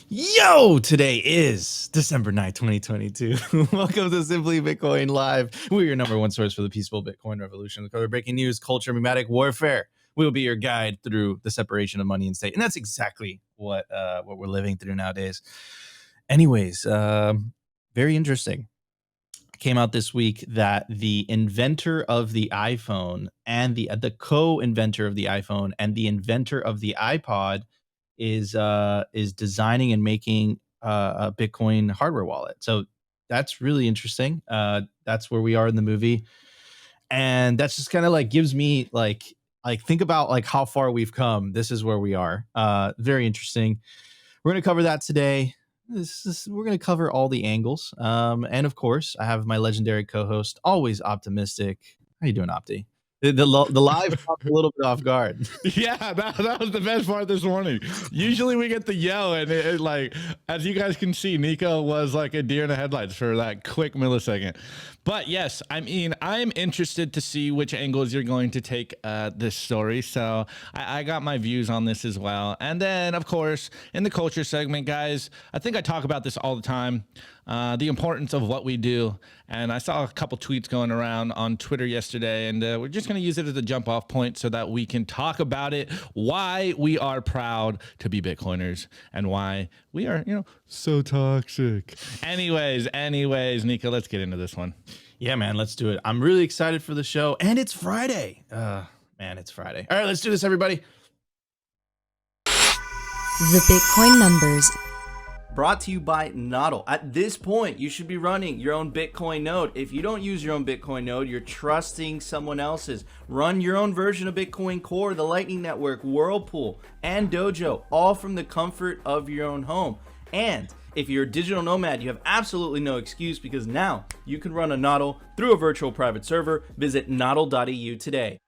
Yo, today is December 9th, 2022. Welcome to Simply Bitcoin Live. We're your number one source for the peaceful Bitcoin revolution. We cover breaking news, culture, pneumatic warfare. We'll be your guide through the separation of money and state. And that's exactly what we're living through nowadays. Anyways, very interesting. Came out this week that the inventor of the iPhone and the co-inventor of the iPhone and the inventor of the iPod is designing and making a Bitcoin hardware wallet. So that's really interesting. That's where we are in the movie, and that's just kind of like gives me like think about like how far we've come. This is where we are. Very interesting. We're going to cover that today. We're going to cover all the angles. And of course, I have my legendary co-host, always optimistic. How you doing, Opti? The live caught a little bit off guard. Yeah, that was the best part this morning. Usually we get the yell, and it like, as you guys can see, Nico was like a deer in the headlights for that quick millisecond. But yes, I mean, I'm interested to see which angles you're going to take this story. So I got my views on this as well. And then, of course, in the culture segment, guys, I think I talk about this all the time. The importance of what we do. And I saw a couple tweets going around on Twitter yesterday, and we're just going to use it as a jump off point so that we can talk about it, why we are proud to be Bitcoiners and why we are, so toxic. Anyways, Nico, let's get into this one. Yeah, man, let's do it. I'm really excited for the show, and it's Friday. Man, it's Friday. All right, let's do this, everybody. The Bitcoin numbers. Brought to you by NODL. At this point, you should be running your own Bitcoin node. If you don't use your own Bitcoin node, you're trusting someone else's. Run your own version of Bitcoin Core, the Lightning Network, Whirlpool, and Dojo, all from the comfort of your own home. And if you're a digital nomad, you have absolutely no excuse because now you can run a NODL through a virtual private server. Visit nodl.eu today.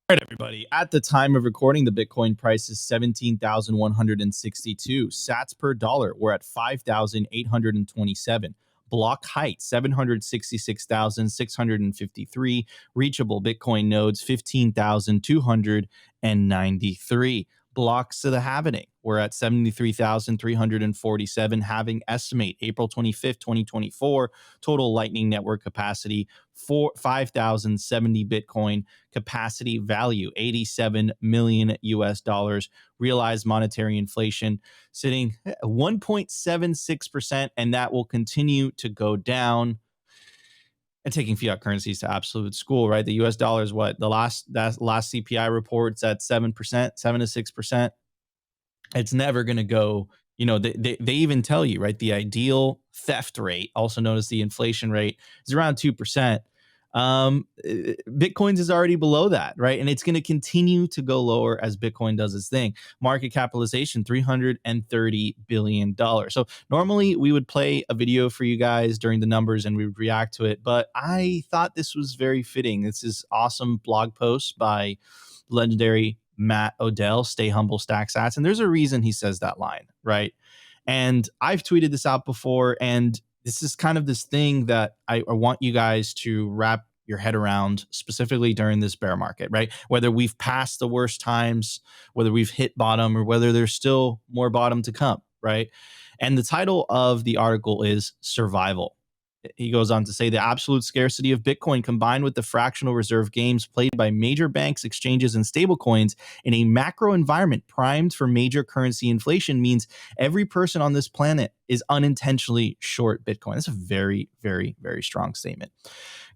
All right, everybody. At the time of recording, the Bitcoin price is 17,162 sats per dollar. We're at 5,827. Block height 766,653. Reachable Bitcoin nodes 15,293. Blocks to the halvening, we're at 73,347. Halving estimate April 25th, 2024. Total Lightning Network capacity 5,070 Bitcoin. Capacity value 87 million US dollars. Realized monetary inflation sitting at 1.76%, and that will continue to go down. And taking fiat currencies to absolute school, right? The US dollar is what? The last CPI report's at 7%, 7 to 6%. It's never going to go, they even tell you, right? The ideal theft rate, also known as the inflation rate, is around 2%. Bitcoin's is already below that, right? And it's going to continue to go lower as Bitcoin does its thing. Market capitalization, $330 billion. So normally we would play a video for you guys during the numbers and we would react to it, but I thought this was very fitting. This is awesome blog post by legendary Matt Odell, Stay Humble, Stack Sats. And there's a reason he says that line, right? And I've tweeted this out before, and this is kind of this thing that I want you guys to wrap your head around, specifically during this bear market, right? Whether we've passed the worst times, whether we've hit bottom, or whether there's still more bottom to come, right? And the title of the article is Survival. He goes on to say the absolute scarcity of Bitcoin combined with the fractional reserve games played by major banks, exchanges, and stablecoins in a macro environment primed for major currency inflation means every person on this planet is unintentionally short Bitcoin. That's a very, very, very strong statement.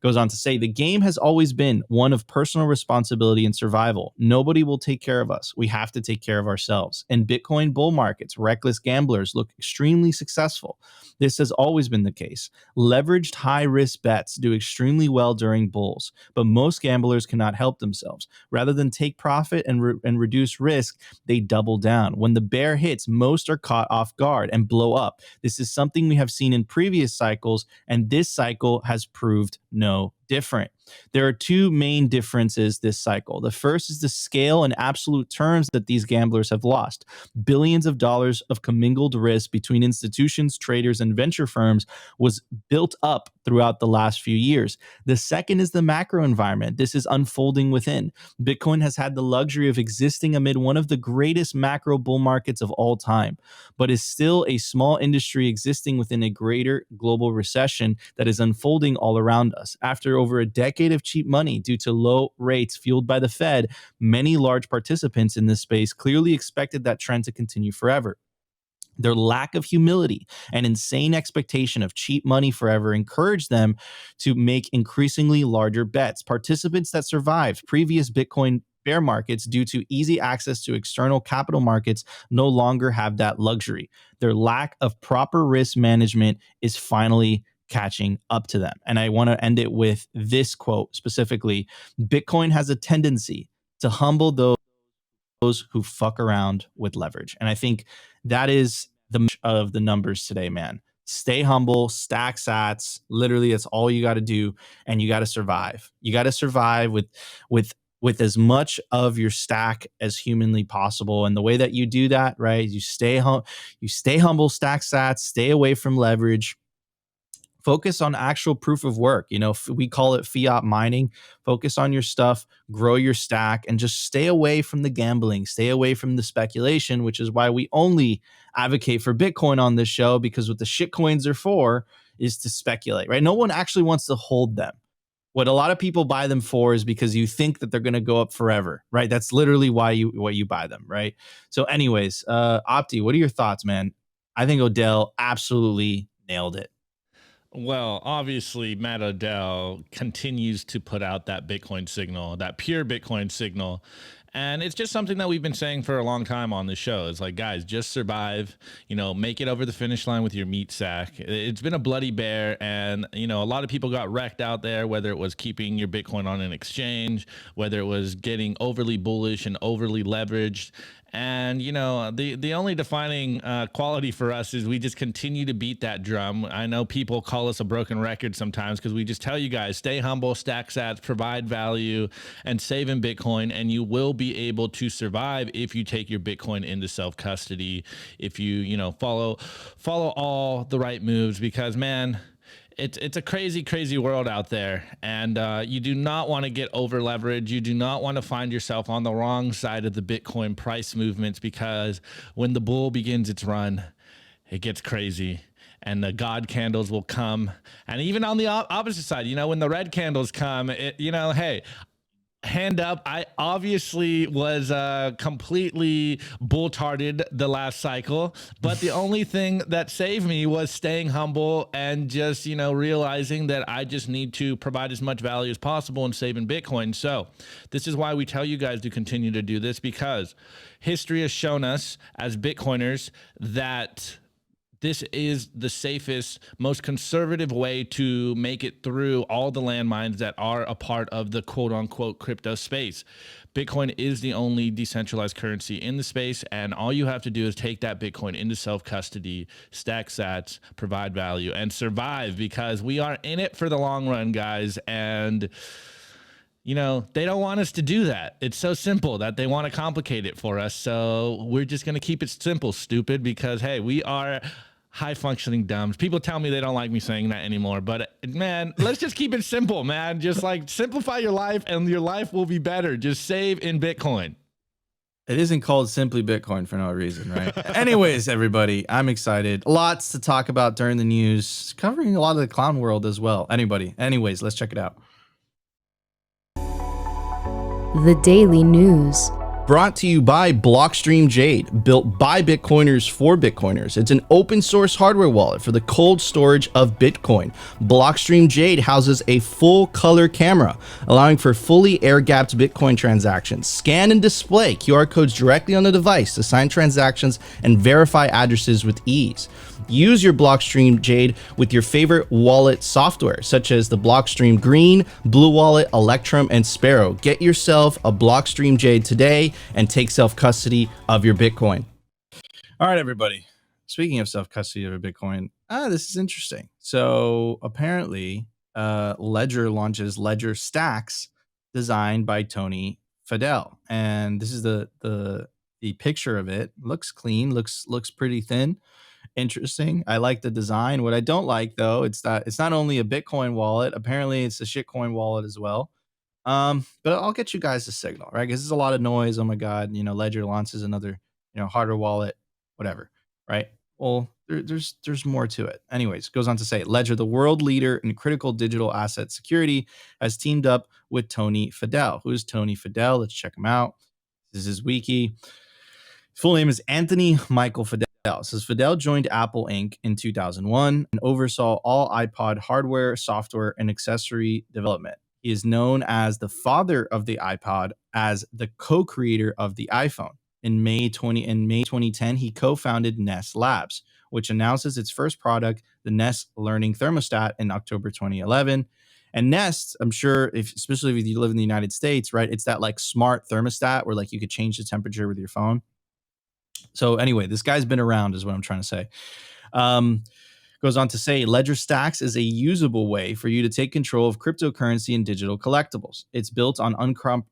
Goes on to say the game has always been one of personal responsibility and survival. Nobody will take care of us. We have to take care of ourselves. In Bitcoin bull markets, reckless gamblers look extremely successful. This has always been the case. Leveraged high-risk bets do extremely well during bulls, but most gamblers cannot help themselves. Rather than take profit and reduce risk, they double down. When the bear hits, most are caught off guard and blow up. This is something we have seen in previous cycles, and this cycle has proved no different. There are two main differences this cycle. The first is the scale and absolute terms that these gamblers have lost. Billions of dollars of commingled risk between institutions, traders, and venture firms was built up throughout the last few years. The second is the macro environment. This is unfolding within. Bitcoin has had the luxury of existing amid one of the greatest macro bull markets of all time, but is still a small industry existing within a greater global recession that is unfolding all around us. After over a decade of cheap money due to low rates fueled by the Fed, many large participants in this space clearly expected that trend to continue forever. Their lack of humility and insane expectation of cheap money forever encouraged them to make increasingly larger bets. Participants that survived previous Bitcoin bear markets due to easy access to external capital markets no longer have that luxury. Their lack of proper risk management is finally catching up to them. And I want to end it with this quote specifically: Bitcoin has a tendency to humble those who fuck around with leverage. And I think that is of the numbers today, man. Stay humble, stack sats. Literally, that's all you got to do, and you got to survive. You got to survive with as much of your stack as humanly possible. And the way that you do that, right? You stay humble, stack sats, stay away from leverage. Focus on actual proof of work. We call it fiat mining. Focus on your stuff, grow your stack, and just stay away from the gambling, stay away from the speculation, which is why we only advocate for Bitcoin on this show, because what the shit coins are for is to speculate, right? No one actually wants to hold them. What a lot of people buy them for is because you think that they're going to go up forever, right? That's literally why you buy them, right? So anyways, Opti, what are your thoughts, man? I think Odell absolutely nailed it. Well, obviously, Matt Odell continues to put out that Bitcoin signal, that pure Bitcoin signal. And it's just something that we've been saying for a long time on the show. It's like, guys, just survive, make it over the finish line with your meat sack. It's been a bloody bear. And, a lot of people got wrecked out there, whether it was keeping your Bitcoin on an exchange, whether it was getting overly bullish and overly leveraged. And, the only defining quality for us is we just continue to beat that drum. I know people call us a broken record sometimes because we just tell you guys, stay humble, stack sats, provide value, and save in Bitcoin, and you will be able to survive if you take your Bitcoin into self-custody, if you, follow all the right moves, because, man, it's a crazy, crazy world out there, and you do not want to get over leveraged. You do not want to find yourself on the wrong side of the Bitcoin price movements, because when the bull begins its run, it gets crazy, and the God candles will come. And even on the opposite side, when the red candles come, hey, hand up, I obviously was completely bull-tarded the last cycle, but the only thing that saved me was staying humble and just, realizing that I just need to provide as much value as possible and save in Bitcoin. So this is why we tell you guys to continue to do this, because history has shown us as Bitcoiners that this is the safest, most conservative way to make it through all the landmines that are a part of the quote-unquote crypto space. Bitcoin is the only decentralized currency in the space, and all you have to do is take that Bitcoin into self-custody, stack sats, provide value, and survive, because we are in it for the long run, guys. And they don't want us to do that. It's so simple that they want to complicate it for us. So we're just going to keep it simple, stupid, because, hey, we are high-functioning dumbs. People tell me they don't like me saying that anymore, but, man, let's just keep it simple, man. Just, simplify your life, and your life will be better. Just save in Bitcoin. It isn't called Simply Bitcoin for no reason, right? Anyways, everybody, I'm excited. Lots to talk about during the news, covering a lot of the clown world as well. Anyways, let's check it out. The Daily News. Brought to you by Blockstream Jade, built by Bitcoiners for Bitcoiners. It's an open source hardware wallet for the cold storage of Bitcoin. Blockstream Jade houses a full color camera, allowing for fully air-gapped Bitcoin transactions. Scan and display QR codes directly on the device to sign transactions and verify addresses with ease. Use your Blockstream Jade with your favorite wallet software, such as the Blockstream Green, Blue Wallet, Electrum, and Sparrow. Get yourself a Blockstream Jade today and take self-custody of your Bitcoin. All right, everybody. Speaking of self-custody of a Bitcoin, this is interesting. So apparently, Ledger launches Ledger Stacks, designed by Tony Fadell, and this is the picture of it. Looks clean, looks pretty thin, interesting. I like the design. What I don't like though, it's that it's not only a Bitcoin wallet. Apparently, it's a shitcoin wallet as well. But I'll get you guys a signal, right? Because there's a lot of noise. Oh my god, Ledger launches another, hardware wallet, whatever, right? Well, there's more to it. Anyways, goes on to say Ledger, the world leader in critical digital asset security, has teamed up with Tony Fadell. Who's Tony Fadell? Let's check him out. This is his wiki. Full name is Anthony Michael Fadell. It says Fadell joined Apple Inc. in 2001 and oversaw all iPod hardware, software, and accessory development. He is known as the father of the iPod, as the co-creator of the iPhone. In May 2010, he co-founded Nest Labs, which announces its first product, the Nest Learning Thermostat, in October 2011. And Nest, I'm sure, especially if you live in the United States, right? It's that like smart thermostat where like you could change the temperature with your phone. So anyway, this guy's been around, is what I'm trying to say. Goes on to say Ledger Stacks is a usable way for you to take control of cryptocurrency and digital collectibles. It's built on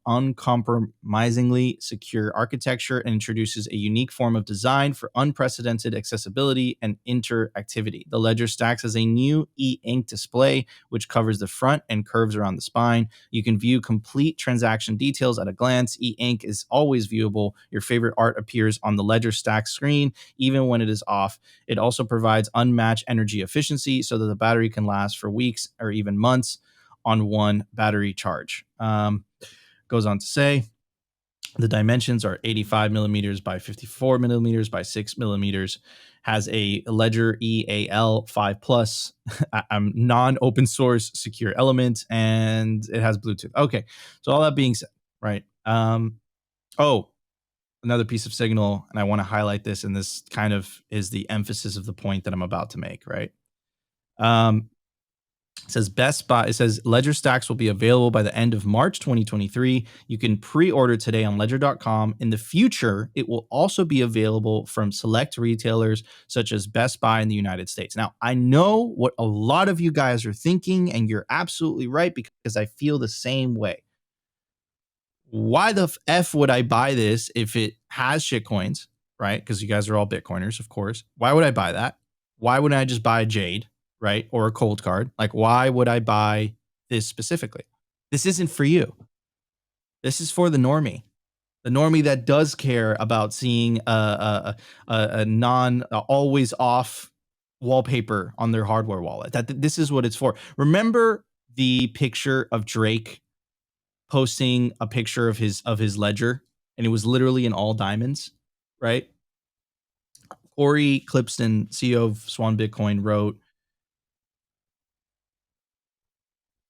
uncompromisingly secure architecture and introduces a unique form of design for unprecedented accessibility and interactivity. The Ledger Stacks has a new e-ink display, which covers the front and curves around the spine. You can view complete transaction details at a glance. E-ink is always viewable. Your favorite art appears on the Ledger Stacks screen, even when it is off. It also provides unmatched energy efficiency so that the battery can last for weeks or even months on one battery charge. Goes on to say the dimensions are 85 millimeters by 54 millimeters by 6 millimeters. Has a Ledger EAL 5 Plus, non-open source secure element, and it has Bluetooth. Okay, so all that being said, right? Another piece of signal, and I want to highlight this, and this kind of is the emphasis of the point that I'm about to make, right? It says Best Buy. It says Ledger Stacks will be available by the end of March 2023. You can pre-order today on ledger.com. In the future, it will also be available from select retailers such as Best Buy in the United States. Now, I know what a lot of you guys are thinking, and you're absolutely right, because I feel the same way. Why the F would I buy this if it has shitcoins, right? Because you guys are all Bitcoiners, of course. Why would I buy that? Why wouldn't I just buy Jade, right? Or a cold card? Like, why would I buy this specifically? This isn't for you. This is for the normie that does care about seeing a non always off wallpaper on their hardware wallet. This is what it's for. Remember the picture of Drake posting a picture of his ledger, and it was literally in all diamonds, right? Corey Clipston, CEO of Swan Bitcoin, wrote,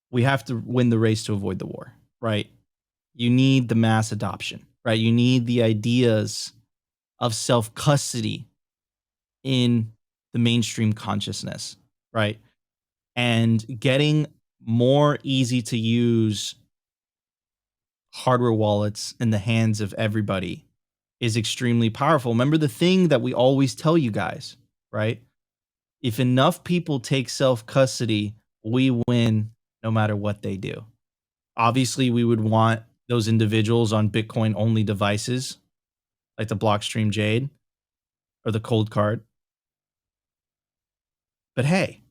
"We have to win the race to avoid the war," right? You need the mass adoption, right? You need the ideas of self-custody in the mainstream consciousness, right? And getting more easy to use hardware wallets in the hands of everybody is extremely powerful. Remember the thing that we always tell you guys, right? If enough people take self-custody, we win no matter what they do. Obviously, we would want those individuals on Bitcoin-only devices, like the Blockstream Jade or the cold card. But hey,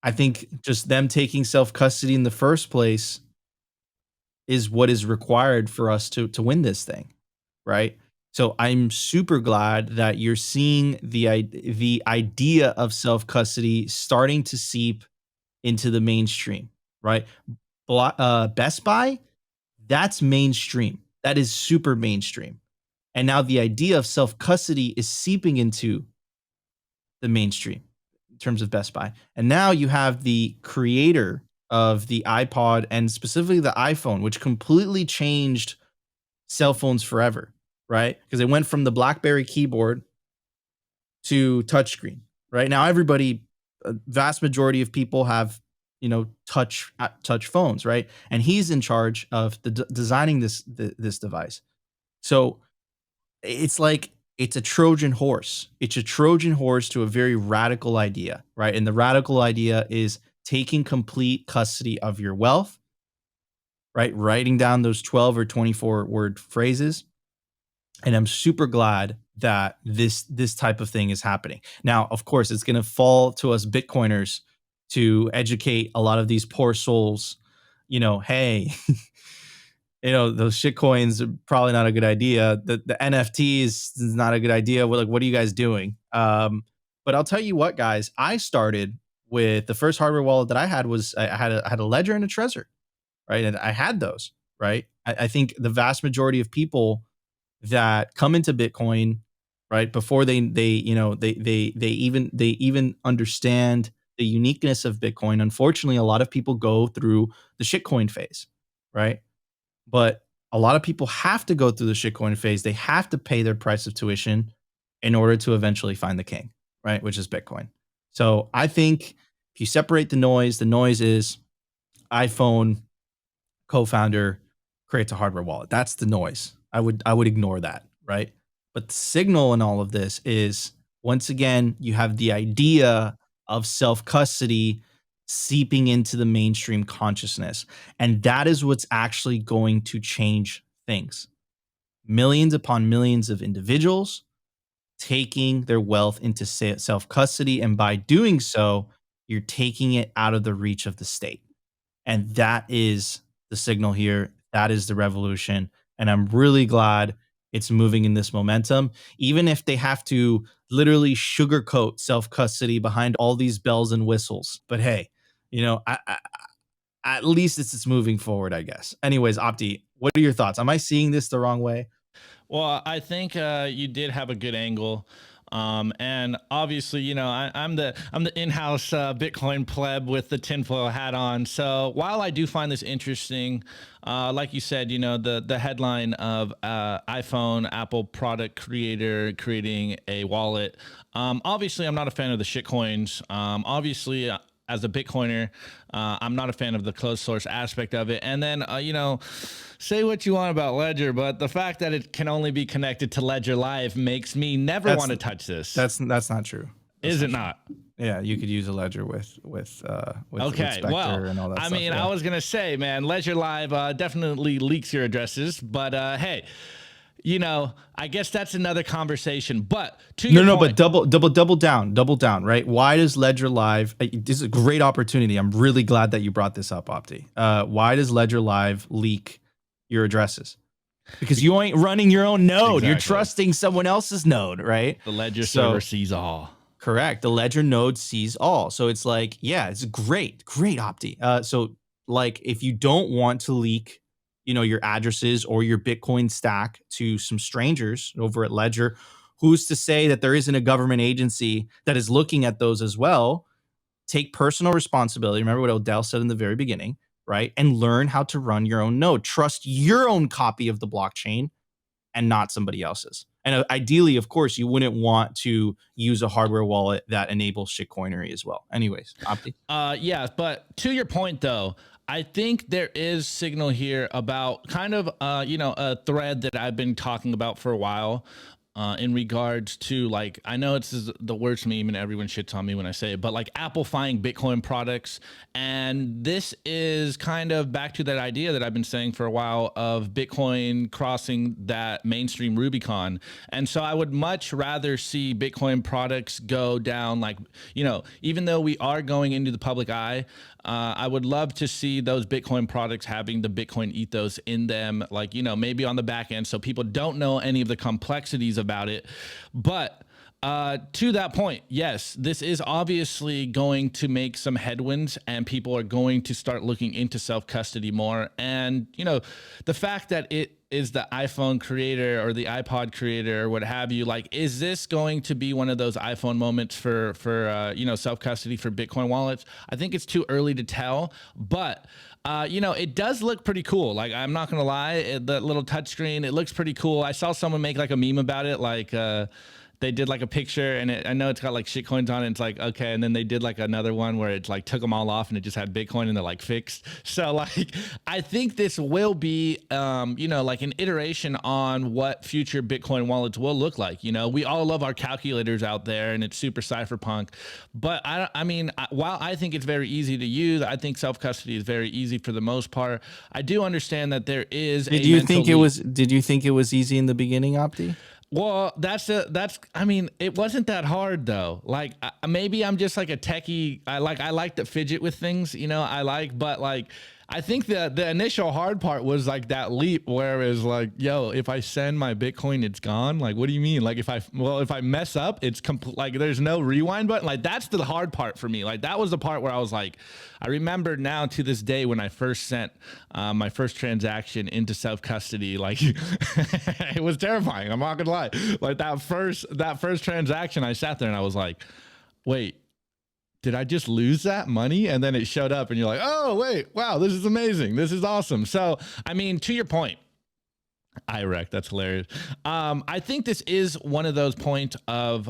I think just them taking self-custody in the first place is what is required for us to win this thing, right? So I'm super glad that you're seeing the idea of self-custody starting to seep into the mainstream, right? Best Buy, that's mainstream. That is super mainstream. And now the idea of self-custody is seeping into the mainstream in terms of Best Buy. And now you have the creator of the iPod and specifically the iPhone, which completely changed cell phones forever, right? Because it went from the BlackBerry keyboard to touchscreen, right? Now everybody, a vast majority of people have, touch phones, right? And he's in charge of designing this device. So it's like it's a Trojan horse. It's a Trojan horse to a very radical idea, right? And the radical idea is taking complete custody of your wealth, right? Writing down those 12 or 24 word phrases. And I'm super glad that this type of thing is happening. Now, of course, it's going to fall to us Bitcoiners to educate a lot of these poor souls, hey, those shit coins are probably not a good idea. The NFTs is not a good idea. What are you guys doing? But I'll tell you what, guys, I started with the first hardware wallet that I had was I had a Ledger and a Trezor, right? And I had those, right? I think the vast majority of people that come into Bitcoin, right, before they even understand the uniqueness of Bitcoin. Unfortunately, a lot of people go through the shitcoin phase, right? But a lot of people have to go through the shitcoin phase. They have to pay their price of tuition in order to eventually find the king, right? Which is Bitcoin. So I think if you separate the noise is iPhone co-founder creates a hardware wallet. That's the noise. I would ignore that, right? But the signal in all of this is, once again, you have the idea of self-custody seeping into the mainstream consciousness. And that is what's actually going to change things. Millions upon millions of individuals taking their wealth into self-custody. And by doing so, you're taking it out of the reach of the state. And that is the signal here. That is the revolution. And I'm really glad it's moving in this momentum, even if they have to literally sugarcoat self-custody behind all these bells and whistles. But hey, at least it's moving forward, I guess. Anyways, Opti, what are your thoughts? Am I seeing this the wrong way? Well, I think you did have a good angle. And obviously, I'm the in-house Bitcoin pleb with the tinfoil hat on. So while I do find this interesting, like you said, the headline of iPhone, Apple product creator creating a wallet. Obviously, I'm not a fan of the shitcoins. Obviously, as a Bitcoiner, I'm not a fan of the closed source aspect of it. And then, say what you want about Ledger, but the fact that it can only be connected to Ledger Live makes me never want to touch this. That's not true. Is it not? Yeah, you could use a Ledger with okay, Spectre well, and all that I stuff. mean, I was gonna say, man, Ledger Live definitely leaks your addresses, but hey, I guess that's another conversation. But but double down, right? Why does Ledger Live? This is a great opportunity. I'm really glad that you brought this up, Opti. Why does Ledger Live leak your addresses? Because you ain't running your own node. Exactly. You're trusting someone else's node, right? The Ledger server sees all. Correct. The Ledger node sees all. So it's like, yeah, it's great, Opti. So like, if you don't want to leak, your addresses or your Bitcoin stack to some strangers over at Ledger, who's to say that there isn't a government agency that is looking at those as well? Take personal responsibility. Remember what Odell said in the very beginning, right? And learn how to run your own node. Trust your own copy of the blockchain and not somebody else's. And ideally, of course, you wouldn't want to use a hardware wallet that enables shitcoinery as well. Anyways, Opti. Yeah, but to your point, though, I think there is signal here about kind of, a thread that I've been talking about for a while. In regards to, like, I know it's the worst meme and everyone shits on me when I say it, but like Applefying Bitcoin products. And this is kind of back to that idea that I've been saying for a while of Bitcoin crossing that mainstream Rubicon. And so I would much rather see Bitcoin products go down, like, even though we are going into the public eye, I would love to see those Bitcoin products having the Bitcoin ethos in them, like, maybe on the back end, so people don't know any of the complexities about it. But to that point, yes, this is obviously going to make some headwinds, and people are going to start looking into self-custody more. And, the fact that it is the iPhone creator or the iPod creator or what have you, like, is this going to be one of those iPhone moments for self-custody for Bitcoin wallets? I think it's too early to tell, but it does look pretty cool. Like, I'm not gonna lie, the little touchscreen, it looks pretty cool. I saw someone make like a meme about it, like they did like a picture, and I know it's got like shit coins on it. It's like, okay. And then they did like another one where it's like took them all off and it just had Bitcoin and they're like fixed. So like, I think this will be, like an iteration on what future Bitcoin wallets will look like. We all love our calculators out there and it's super cypherpunk, but while I think it's very easy to use, I think self-custody is very easy for the most part. I do understand that there is Did you think it was easy in the beginning, Opti? Well, it wasn't that hard though. Like maybe I'm just like a techie. I like to fidget with things, but like, I think the initial hard part was like that leap where it was like, yo, if I send my Bitcoin, it's gone. Like, what do you mean? Like if I mess up, it's complete. Like there's no rewind button. Like that's the hard part for me. Like that was the part where I was like, I remember now to this day when I first sent my first transaction into self-custody, like it was terrifying. I'm not gonna lie. Like that first transaction, I sat there and I was like, wait, did I just lose that money? And then it showed up and you're like, oh, wait, wow, this is amazing. This is awesome. So, to your point, IREC, that's hilarious. I think this is one of those points of,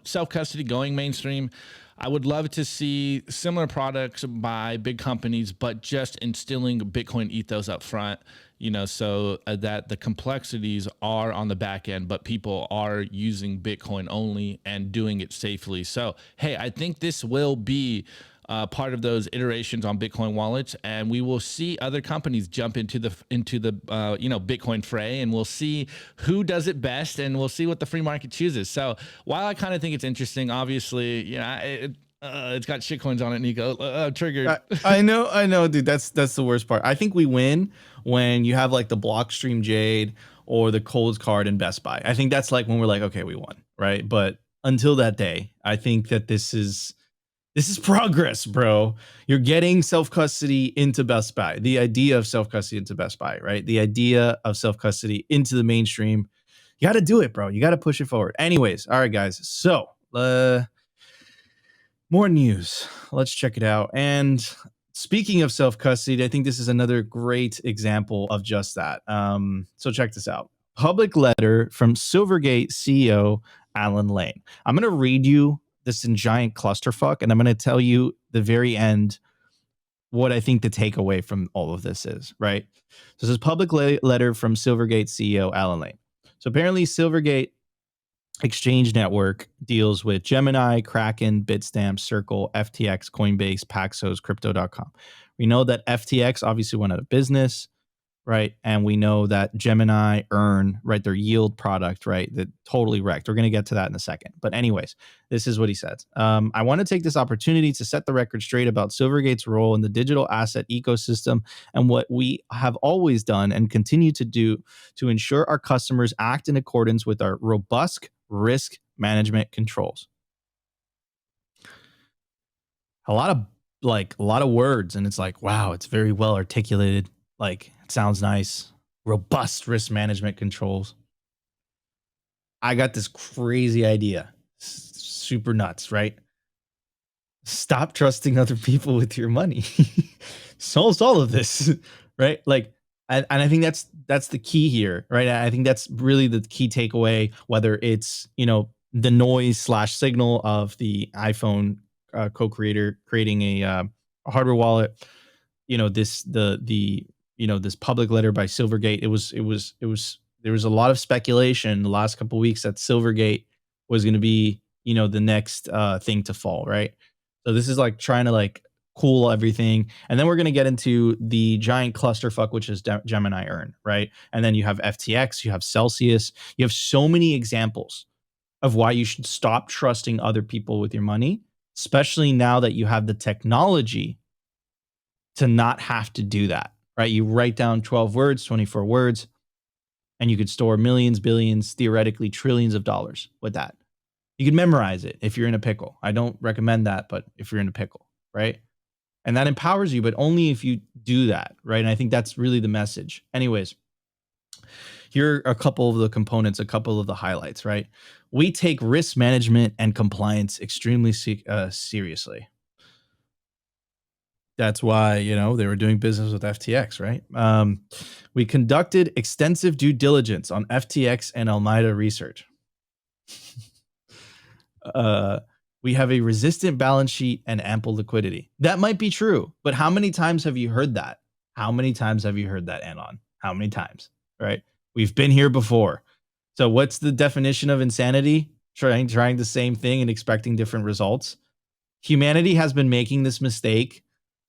self-custody going mainstream. I would love to see similar products by big companies, but just instilling Bitcoin ethos up front, so that the complexities are on the back end, but people are using Bitcoin only and doing it safely. So, hey, I think this will be part of those iterations on Bitcoin wallets, and we will see other companies jump into the Bitcoin fray, and we'll see who does it best, and we'll see what the free market chooses. So while I kind of think it's interesting, obviously, it's got shitcoins on it, Nico. Triggered. I know, dude. That's the worst part. I think we win when you have like the Blockstream Jade or the Cold Card in Best Buy. I think that's like when we're like, okay, we won, right? But until that day, I think that this is progress, bro. You're getting self-custody into Best Buy. The idea of self-custody into Best Buy, right? The idea of self-custody into the mainstream. You got to do it, bro. You got to push it forward. Anyways, all right, guys. So, more news. Let's check it out. And speaking of self-custody, I think this is another great example of just that. So check this out. Public letter from Silvergate CEO Alan Lane. I'm going to read you this in giant clusterfuck, and I'm going to tell you the very end what I think the takeaway from all of this is, right? So this is public letter from Silvergate CEO Alan Lane. So apparently Silvergate Exchange Network deals with Gemini, Kraken, Bitstamp, Circle, FTX, Coinbase, Paxos, Crypto.com. We know that FTX obviously went out of business, right? And we know that Gemini Earn, right, their yield product, right, that totally wrecked. We're going to get to that in a second. But anyways, this is what he says. I want to take this opportunity to set the record straight about Silvergate's role in the digital asset ecosystem and what we have always done and continue to do to ensure our customers act in accordance with our robust risk management controls. A lot of words, and it's like, wow, it's very well articulated. Like, it sounds nice. Robust risk management controls. I got this crazy idea. Super nuts, right? Stop trusting other people with your money. Solves all of this, right? Like, and I think that's the key here, right? I think that's really the key takeaway, whether it's, the noise / signal of the iPhone co-creator creating a hardware wallet, this public letter by Silvergate. There was a lot of speculation the last couple of weeks that Silvergate was going to be, the next thing to fall, right? So this is like trying to like cool everything. And then we're going to get into the giant clusterfuck, which is Gemini Earn, right? And then you have FTX, you have Celsius, you have so many examples of why you should stop trusting other people with your money, especially now that you have the technology to not have to do that, right? You write down 12 words, 24 words, and you could store millions, billions, theoretically trillions of dollars with that. You can memorize it if you're in a pickle. I don't recommend that, but if you're in a pickle, right? And that empowers you, but only if you do that, right? And I think that's really the message. Anyways, here are a couple of the components, a couple of the highlights, right? We take risk management and compliance extremely seriously. That's why, they were doing business with FTX, right? We conducted extensive due diligence on FTX and Almeida research. We have a resistant balance sheet and ample liquidity. That might be true, but how many times have you heard that? How many times have you heard that, Anon? How many times? Right? We've been here before. So what's the definition of insanity? Trying the same thing and expecting different results. Humanity has been making this mistake.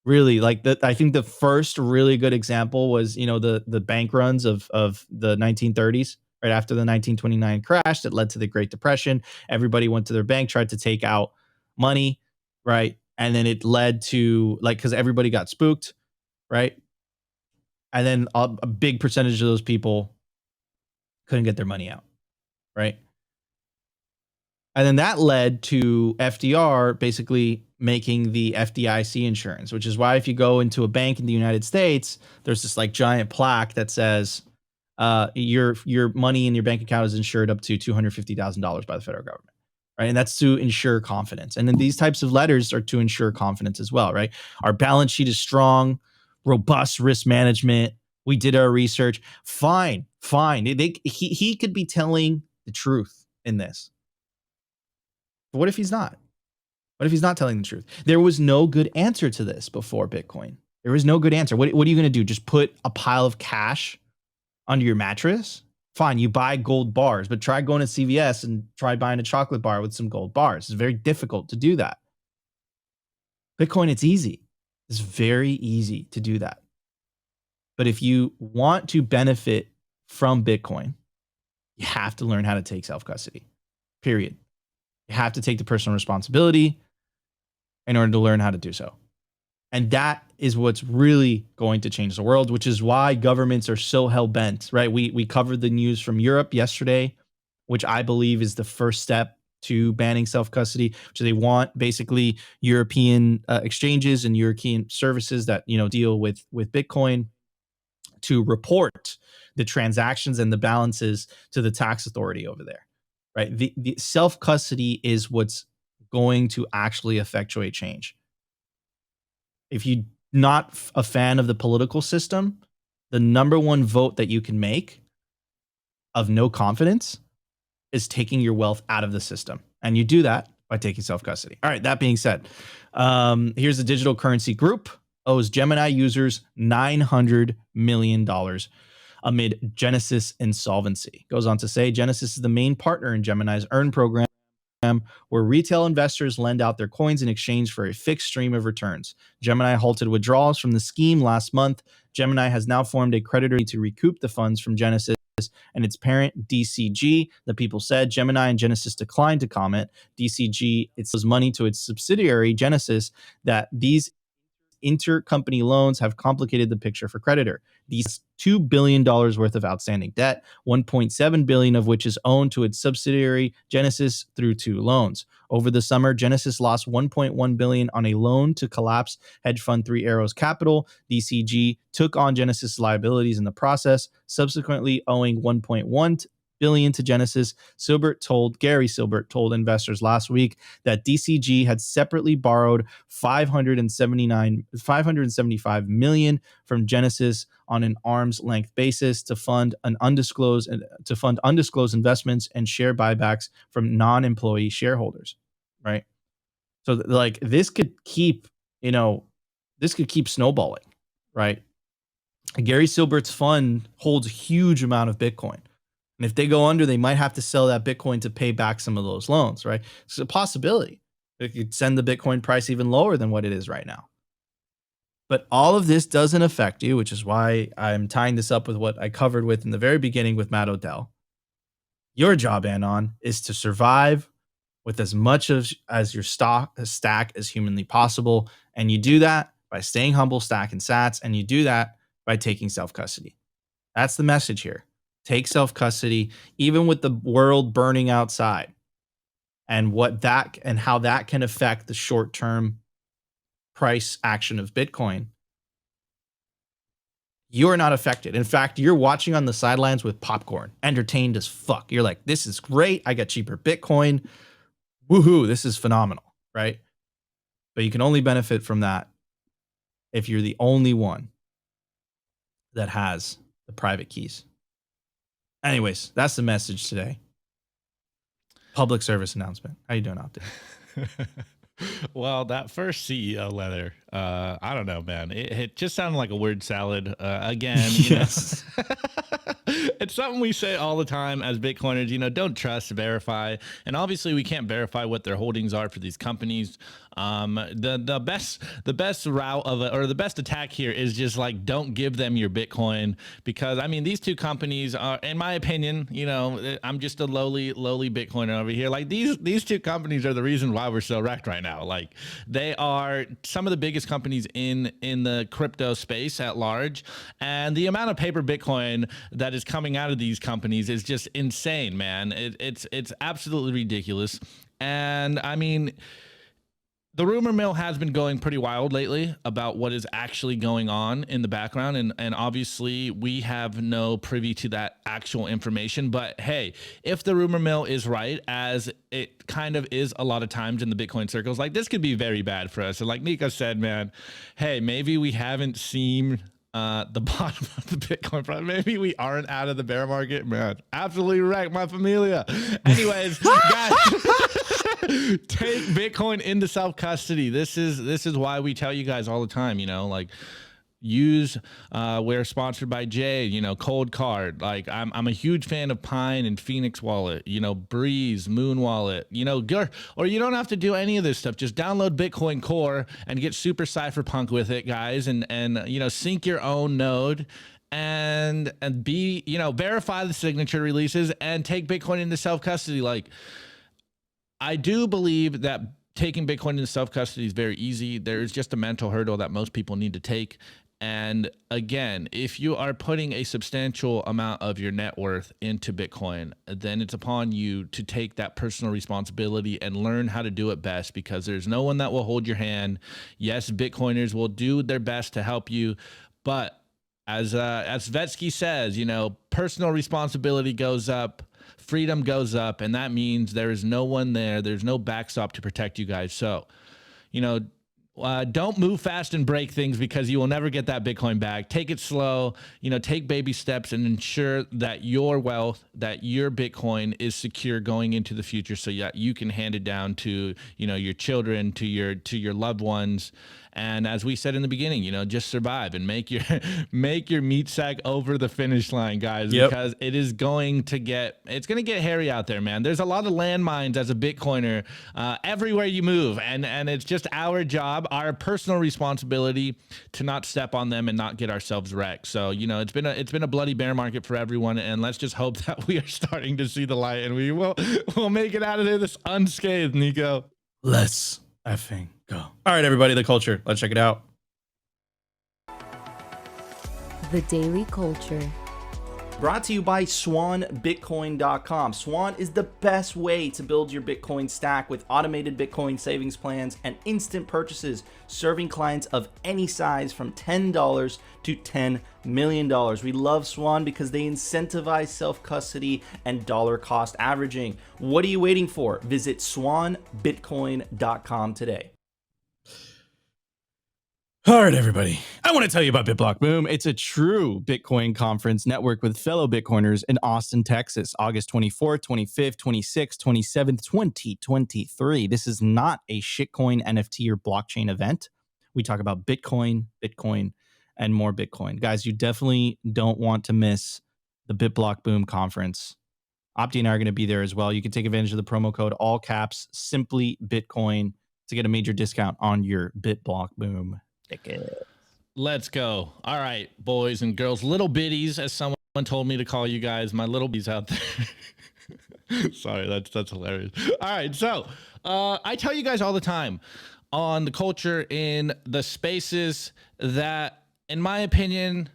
Really, like I think the first really good example was, the bank runs of the 1930s, right after the 1929 crash that led to the Great Depression. Everybody went to their bank, tried to take out money, right? And then it led to, like, because everybody got spooked, right? And then a big percentage of those people couldn't get their money out, right? And then that led to FDR basically making the FDIC insurance, which is why if you go into a bank in the United States, there's this like giant plaque that says your money in your bank account is insured up to $250,000 by the federal government, right? And that's to ensure confidence. And then these types of letters are to ensure confidence as well, right? Our balance sheet is strong, robust risk management. We did our research. Fine. He could be telling the truth in this. But what if he's not? What if he's not telling the truth? There was no good answer to this before Bitcoin. There was no good answer. What are you going to do? Just put a pile of cash under your mattress? Fine, you buy gold bars, but try going to CVS and try buying a chocolate bar with some gold bars. It's very difficult to do that. Bitcoin, it's easy. It's very easy to do that. But if you want to benefit from Bitcoin, you have to learn how to take self-custody, period. You have to take the personal responsibility in order to learn how to do so. And that is what's really going to change the world, which is why governments are so hell-bent, right? We covered the news from Europe yesterday, which I believe is the first step to banning self-custody, which they want basically European exchanges and European services that, deal with Bitcoin to report the transactions and the balances to the tax authority over there. Right. The self-custody is what's going to actually effectuate change. If you're not a fan of the political system, the number one vote that you can make of no confidence is taking your wealth out of the system. And you do that by taking self-custody. All right. That being said, here's the digital currency group owes Gemini users $900 million amid Genesis insolvency. Goes on to say Genesis is the main partner in Gemini's Earn program, where retail investors lend out their coins in exchange for a fixed stream of returns. Gemini halted withdrawals from the scheme last month. Gemini has now formed a creditor to recoup the funds from Genesis and its parent DCG. The people said Gemini and Genesis declined to comment. DCG its money to its subsidiary Genesis that these intercompany loans have complicated the picture for creditor. These $2 billion worth of outstanding debt, $1.7 billion of which is owned to its subsidiary Genesis through two loans. Over the summer, Genesis lost $1.1 billion on a loan to collapse hedge fund Three Arrows Capital. DCG took on Genesis liabilities in the process, subsequently owing $1.1 billion to Genesis. Gary Silbert told investors last week that DCG had separately borrowed $575 million from Genesis on an arm's length basis to fund undisclosed investments and share buybacks from non-employee shareholders. Right. So like this could keep snowballing. Right. Gary Silbert's fund holds a huge amount of Bitcoin. And if they go under, they might have to sell that Bitcoin to pay back some of those loans, right? It's a possibility. It could send the Bitcoin price even lower than what it is right now. But all of this doesn't affect you, which is why I'm tying this up with what I covered with in the very beginning with Matt Odell. Your job, Anon, is to survive with as much as your stack as humanly possible. And you do that by staying humble, stacking sats, and you do that by taking self-custody. That's the message here. Take self-custody, even with the world burning outside, and how that can affect the short-term price action of Bitcoin. You're not affected. In fact, you're watching on the sidelines with popcorn, entertained as fuck. You're like, this is great. I got cheaper Bitcoin. Woohoo, this is phenomenal, right? But you can only benefit from that if you're the only one that has the private keys. Anyways, that's the message today. Public service announcement. How you doing, Optic? Well, that first CEO letter, I don't know, man. It just sounded like a word salad. Again, Yes. It's something we say all the time as Bitcoiners, don't trust, verify. And obviously we can't verify what their holdings are for these companies. The best route of it, or the best attack here is just like, don't give them your Bitcoin, because I mean, these two companies are, in my opinion, I'm just a lowly Bitcoiner over here. Like these two companies are the reason why we're so wrecked right now. Like they are some of the biggest companies in the crypto space at large. And the amount of paper Bitcoin that is coming out of these companies is just insane, man. It's absolutely ridiculous. And I mean, the rumor mill has been going pretty wild lately about what is actually going on in the background. And obviously we have no privy to that actual information. But hey, if the rumor mill is right, as it kind of is a lot of times in the Bitcoin circles, like this could be very bad for us. And like Nico said, man, hey, maybe we haven't seen the bottom of the Bitcoin price. Maybe we aren't out of the bear market, man. Absolutely wrecked my familia. Anyways, guys, take Bitcoin into self-custody. This is why we tell you guys all the time, like use we're sponsored by Jade, Cold Card. Like I'm a huge fan of Pine and Phoenix Wallet, Breeze, Moon Wallet, or you don't have to do any of this stuff. Just download Bitcoin Core and get super cypherpunk with it, guys, and sync your own node and be, verify the signature releases and take Bitcoin into self-custody. Like I do believe that taking Bitcoin into self-custody is very easy. There's just a mental hurdle that most people need to take. And again, if you are putting a substantial amount of your net worth into Bitcoin, then it's upon you to take that personal responsibility and learn how to do it best, because there's no one that will hold your hand. Yes, Bitcoiners will do their best to help you, but as Svetsky says, personal responsibility goes up, freedom goes up, and that means there is no one there. There's no backstop to protect you guys. So, don't move fast and break things, because you will never get that Bitcoin back. Take it slow, take baby steps and ensure that your wealth, that your Bitcoin is secure going into the future, so that you can hand it down to, your children, to your loved ones. And as we said in the beginning, just survive and make your meat sack over the finish line, guys, because it's going to get hairy out there, man. There's a lot of landmines as a Bitcoiner everywhere you move. And it's just our job, our personal responsibility to not step on them and not get ourselves wrecked. So, it's been a bloody bear market for everyone. And let's just hope that we are starting to see the light and we'll make it out of there this unscathed, Nico. Let's effing go. All right, everybody, the culture. Let's check it out. The Daily Culture. Brought to you by SwanBitcoin.com. Swan is the best way to build your Bitcoin stack with automated Bitcoin savings plans and instant purchases, serving clients of any size from $10 to $10 million. We love Swan because they incentivize self-custody and dollar cost averaging. What are you waiting for? Visit SwanBitcoin.com today. All right, everybody. I want to tell you about BitBlock Boom. It's a true Bitcoin conference network with fellow Bitcoiners in Austin, Texas, August 24th, 25th, 26th, 27th, 2023. This is not a shitcoin, NFT, or blockchain event. We talk about Bitcoin, and more Bitcoin. Guys, you definitely don't want to miss the BitBlock Boom conference. Opti and I are going to be there as well. You can take advantage of the promo code, all caps, simply Bitcoin, to get a major discount on your BitBlock Boom ticket. Let's go. All right, boys and girls, little bitties, as someone told me to call you guys, my little bees out there. Sorry, that's hilarious. All right, so I tell you guys all the time on the culture, in the spaces, that, in my opinion,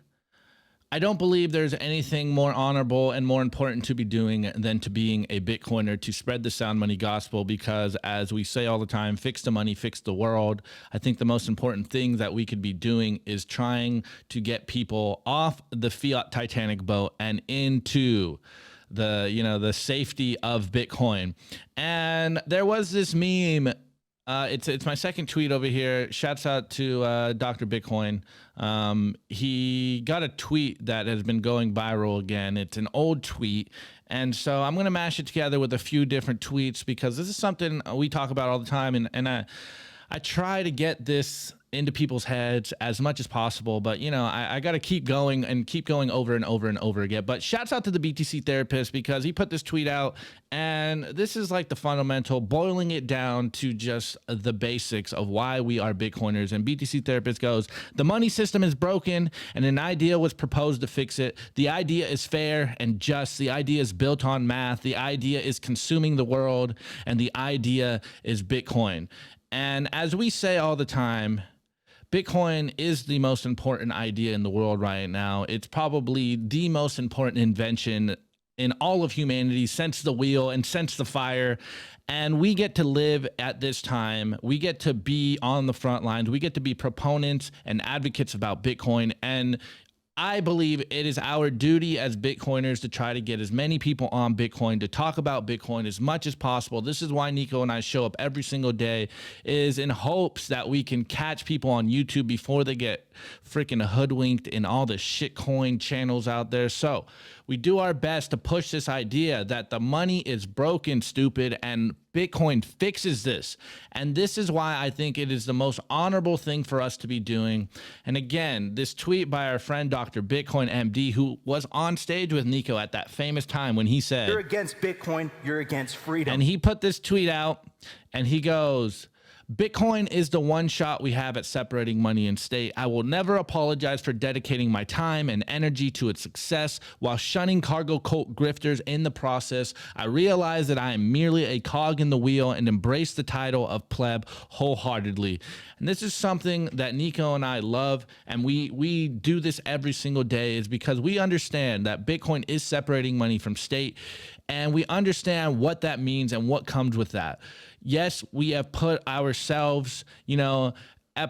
I don't believe there's anything more honorable and more important to be doing than to being a Bitcoiner, to spread the sound money gospel, because as we say all the time, fix the money, fix the world. I think the most important thing that we could be doing is trying to get people off the fiat Titanic boat and into the safety of Bitcoin. And there was this meme It's my second tweet over here. Shouts out to Dr. Bitcoin. He got a tweet that has been going viral again. It's an old tweet. And so I'm going to mash it together with a few different tweets because this is something we talk about all the time. And I try to get this into people's heads as much as possible, but you know, I got to keep going over and over and over again. But shouts out to the BTC therapist because he put this tweet out, and this is like the fundamental, boiling it down to just the basics of why we are Bitcoiners. And BTC therapist goes, the money system is broken and an idea was proposed to fix it. The idea is fair and just. The idea is built on math. The idea is consuming the world, and the idea is Bitcoin. And as we say all the time, Bitcoin is the most important idea in the world right now. It's probably the most important invention in all of humanity since the wheel and since the fire. And we get to live at this time. We get to be on the front lines. We get to be proponents and advocates about Bitcoin. And I believe it is our duty as Bitcoiners to try to get as many people on Bitcoin, to talk about Bitcoin as much as possible. This is why Nico and I show up every single day, is in hopes that we can catch people on YouTube before they get freaking hoodwinked in all the shitcoin channels out there. So we do our best to push this idea that the money is broken, stupid, and Bitcoin fixes this. And this is why I think it is the most honorable thing for us to be doing. And again, this tweet by our friend Dr. Bitcoin MD, who was on stage with Nico at that famous time when he said, "You're against Bitcoin, you're against freedom." And he put this tweet out and he goes, Bitcoin is the one shot we have at separating money and state. I will never apologize for dedicating my time and energy to its success while shunning cargo cult grifters in the process. I realize that I am merely a cog in the wheel and embrace the title of pleb wholeheartedly. And this is something that Nico and I love, and we do this every single day, is because we understand that Bitcoin is separating money from state, and we understand what that means and what comes with that. Yes, we have put ourselves,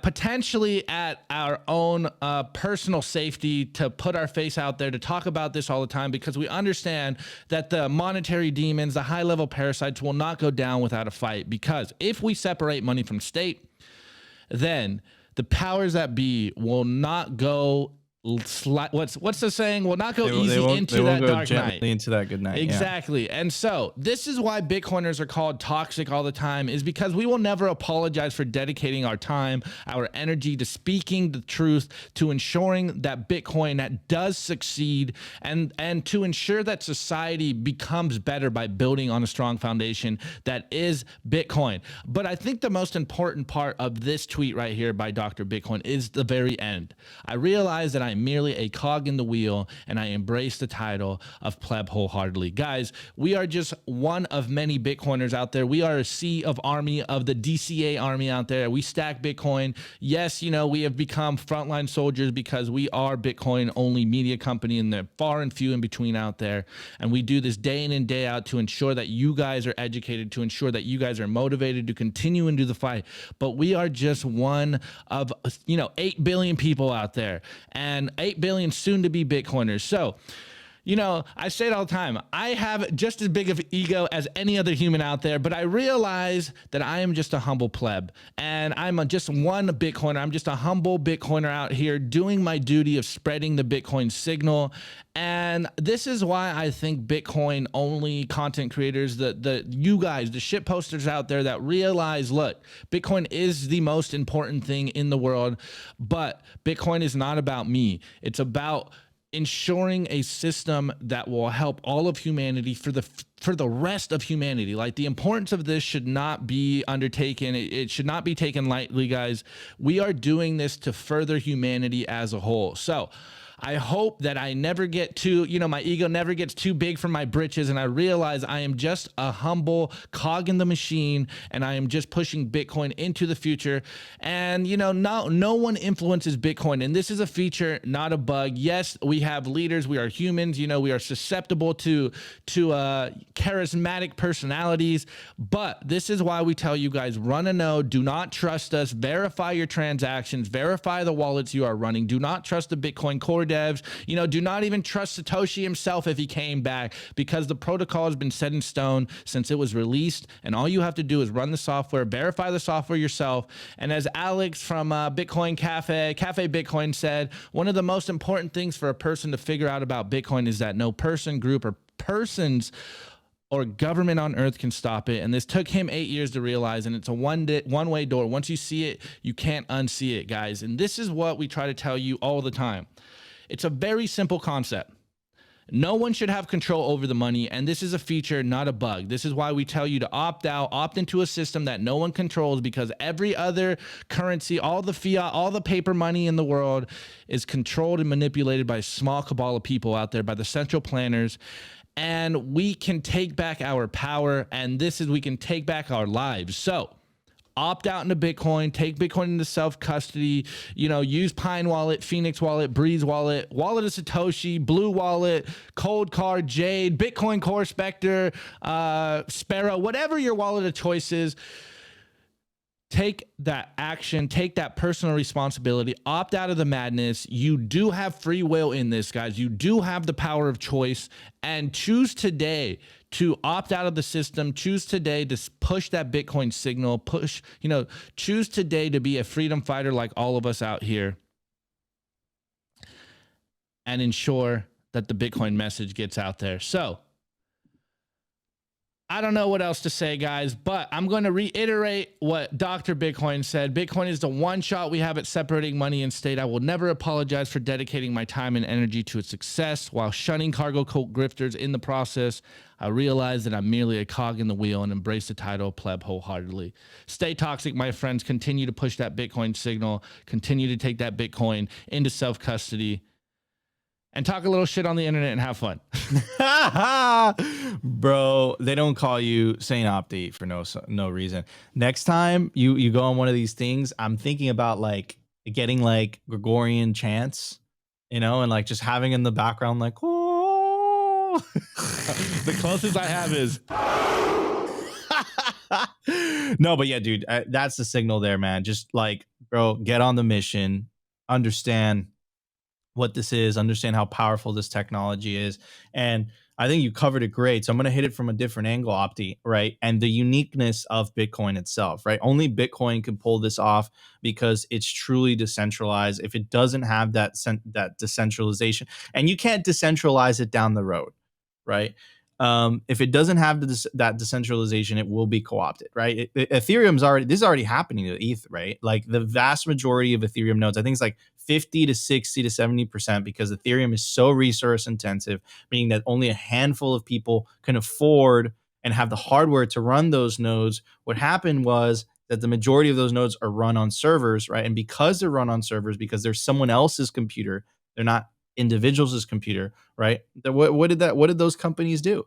potentially at our own personal safety to put our face out there to talk about this all the time, because we understand that the monetary demons, the high-level parasites will not go down without a fight. Because if we separate money from state, then the powers that be will not go what's the saying? Will not go easy into that dark night. Into that good night. Exactly. Yeah. And so this is why Bitcoiners are called toxic all the time, is because we will never apologize for dedicating our time, our energy to speaking the truth, to ensuring that Bitcoin does succeed, and to ensure that society becomes better by building on a strong foundation that is Bitcoin. But I think the most important part of this tweet right here by Dr. Bitcoin is the very end. I realize that I'm merely a cog in the wheel, and I embrace the title of pleb wholeheartedly. Guys, we are just one of many Bitcoiners out there. We are a sea of army of the DCA army out there. We stack Bitcoin. Yes, we have become frontline soldiers because we are Bitcoin only media company, and they're far and few in between out there. And we do this day in and day out to ensure that you guys are educated, to ensure that you guys are motivated to continue into the fight. But we are just one of 8 billion people out there, and 8 billion soon to be Bitcoiners. So, I say it all the time. I have just as big of ego as any other human out there, but I realize that I am just a humble pleb, and I'm just one Bitcoiner. I'm just a humble Bitcoiner out here doing my duty of spreading the Bitcoin signal. And this is why I think Bitcoin only content creators, you guys, the shit posters out there that realize, look, Bitcoin is the most important thing in the world, but Bitcoin is not about me. It's about ensuring a system that will help all of humanity for the rest of humanity. Like, the importance of this should not be undertaken. It should not be taken lightly, guys. We are doing this to further humanity as a whole. So I hope that I never get too, my ego never gets too big for my britches, and I realize I am just a humble cog in the machine, and I am just pushing Bitcoin into the future. And, no one influences Bitcoin, and this is a feature, not a bug. Yes, we have leaders. We are humans. We are susceptible to charismatic personalities, but this is why we tell you guys, run a node. Do not trust us. Verify your transactions. Verify the wallets you are running. Do not trust the Bitcoin core devs. You know, do not even trust Satoshi himself if he came back, because the protocol has been set in stone since it was released, and all you have to do is run the software, verify the software yourself. And as Alex from Bitcoin Cafe Bitcoin said, one of the most important things for a person to figure out about Bitcoin is that no person, group, or persons or government on earth can stop it. And this took him 8 years to realize, and it's a one-way door. Once you see it, you can't unsee it, guys. And this is what we try to tell you all the time. It's a very simple concept. No one should have control over the money, and this is a feature, not a bug. This is why we tell you to opt out, opt into a system that no one controls, because every other currency, all the fiat, all the paper money in the world is controlled and manipulated by a small cabal of people out there, by the central planners. And we can take back our power, and we can take back our lives. So opt out into Bitcoin, take Bitcoin into self-custody, you know, use Pine Wallet, Phoenix Wallet, Breeze Wallet, Wallet of Satoshi, Blue Wallet, Cold Card, Jade, Bitcoin Core, Spectre, Sparrow, whatever your wallet of choice is. Take that action, take that personal responsibility, opt out of the madness. You do have free will in this, guys. You do have the power of choice, and choose today to opt out of the system. Choose today to push that Bitcoin signal, choose today to be a freedom fighter like all of us out here, and ensure that the Bitcoin message gets out there. So I don't know what else to say, guys, but I'm going to reiterate what Dr. Bitcoin said. Bitcoin is the one shot we have at separating money and state. I will never apologize for dedicating my time and energy to its success while shunning cargo cult grifters in the process. I realize that I'm merely a cog in the wheel and embrace the title of pleb wholeheartedly. Stay toxic, my friends. Continue to push that Bitcoin signal. Continue to take that Bitcoin into self-custody. And talk a little shit on the internet and have fun. Bro, they don't call you Saint Opti for no reason. Next time you go on one of these things, I'm thinking about like getting like Gregorian chants, you know, and like just having in the background like, oh. The closest I have is. No, but yeah, dude, that's the signal there, man. Just like, bro, get on the mission, understand what this is, understand how powerful this technology is. And I think you covered it great. So I'm going to hit it from a different angle, Opti, right? And the uniqueness of Bitcoin itself, right? Only Bitcoin can pull this off because it's truly decentralized. If it doesn't have that decentralization, and you can't decentralize it down the road, right? If it doesn't have that decentralization, it will be co-opted, right? This is already happening to ETH, right? Like the vast majority of Ethereum nodes, I think it's like 50 to 60 to 70%, because Ethereum is so resource intensive, meaning that only a handful of people can afford and have the hardware to run those nodes. What happened was that the majority of those nodes are run on servers, right? And because they're run on servers, because they're someone else's computer, they're not individuals' computer, right? What did those companies do?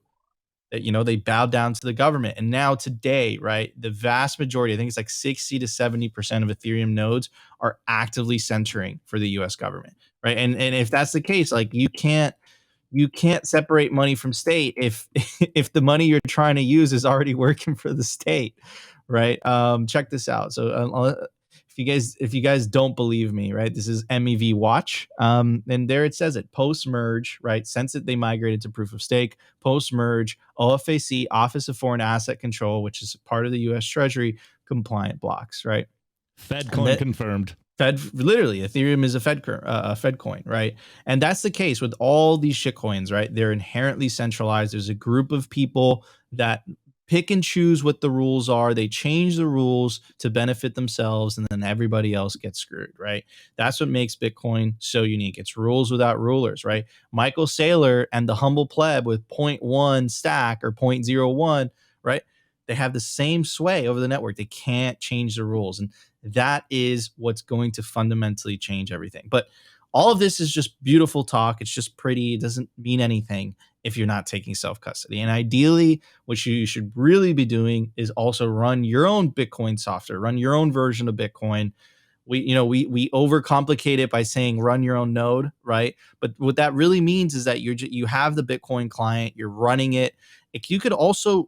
That, you know, they bowed down to the government. And now today, right, the vast majority, I think it's like 60 to 70% of Ethereum nodes are actively censoring for the US government, right? And if that's the case, like you can't separate money from state if if the money you're trying to use is already working for the state, right? Check this out. So if you guys don't believe me, right, this is MEV Watch, and there it says it, post merge, right? Since they migrated to proof of stake, post merge, OFAC, Office of Foreign Asset Control, which is part of the U.S. Treasury, compliant blocks, right? FedCoin confirmed. Literally, Ethereum is a Fed coin, right? And that's the case with all these shit coins, right? They're inherently centralized. There's a group of people that pick and choose what the rules are. They change the rules to benefit themselves, and then everybody else gets screwed, right? That's what makes Bitcoin so unique. It's rules without rulers, right? Michael Saylor and the humble pleb with 0.1 stack or 0.01, right? They have the same sway over the network. They can't change the rules. And that is what's going to fundamentally change everything. But all of this is just beautiful talk. It's just pretty. It doesn't mean anything if you're not taking self-custody. And ideally, what you should really be doing is also run your own Bitcoin software, run your own version of Bitcoin. We overcomplicate it by saying run your own node, right? But what that really means is that you have the Bitcoin client, you're running it. You could also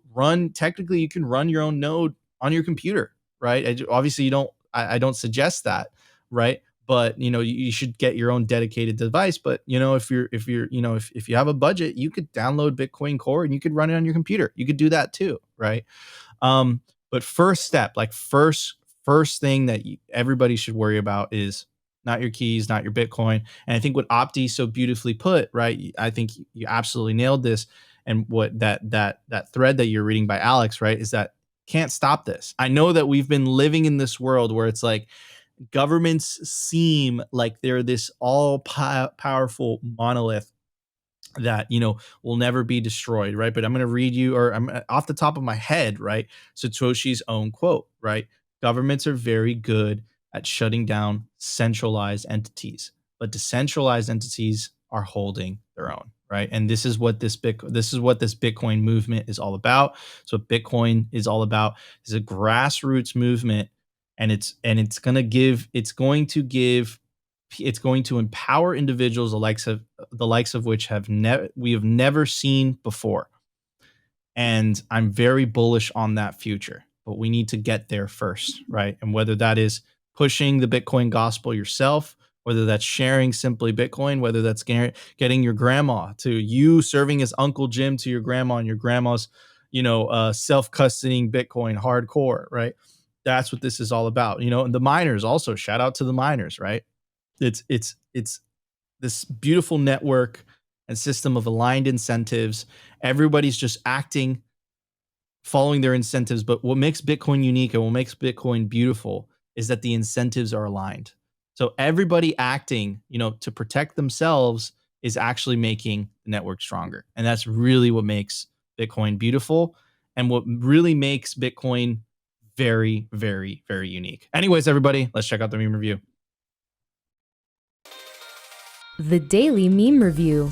technically you can run your own node on your computer, right? Obviously I don't suggest that, right? but you should get your own dedicated device. But if you have a budget, you could download Bitcoin Core and you could run it on your computer. You could do that too, right? But first step, like first thing that everybody should worry about is not your keys, not your Bitcoin. And I think what Opti so beautifully put, right? I think you absolutely nailed this. And what that thread that you're reading by Alex, right, is that can't stop this. I know that we've been living in this world where it's like governments seem like they're this all powerful monolith that will never be destroyed, right? But I'm going to read you, or I'm off the top of my head, right, Satoshi's own quote, right? Governments are very good at shutting down centralized entities, but decentralized entities are holding their own, right? And this is what this Bitcoin movement is all about. So what Bitcoin is all about is a grassroots movement, and it's going to empower individuals the likes of which we have never seen before. And I'm very bullish on that future, but we need to get there first, right? And whether that is pushing the Bitcoin gospel yourself, whether that's sharing simply Bitcoin, whether that's getting your grandma to you serving as Uncle Jim to your grandma, and your grandma's, self-custodying Bitcoin hardcore, right? That's what this is all about, and the miners also, shout out to the miners, right? It's this beautiful network and system of aligned incentives. Everybody's just acting, following their incentives. But what makes Bitcoin unique and what makes Bitcoin beautiful is that the incentives are aligned. So everybody acting, to protect themselves is actually making the network stronger. And that's really what makes Bitcoin beautiful and what really makes Bitcoin very, very, very unique. Anyways, everybody, let's check out the meme review. The Daily Meme Review.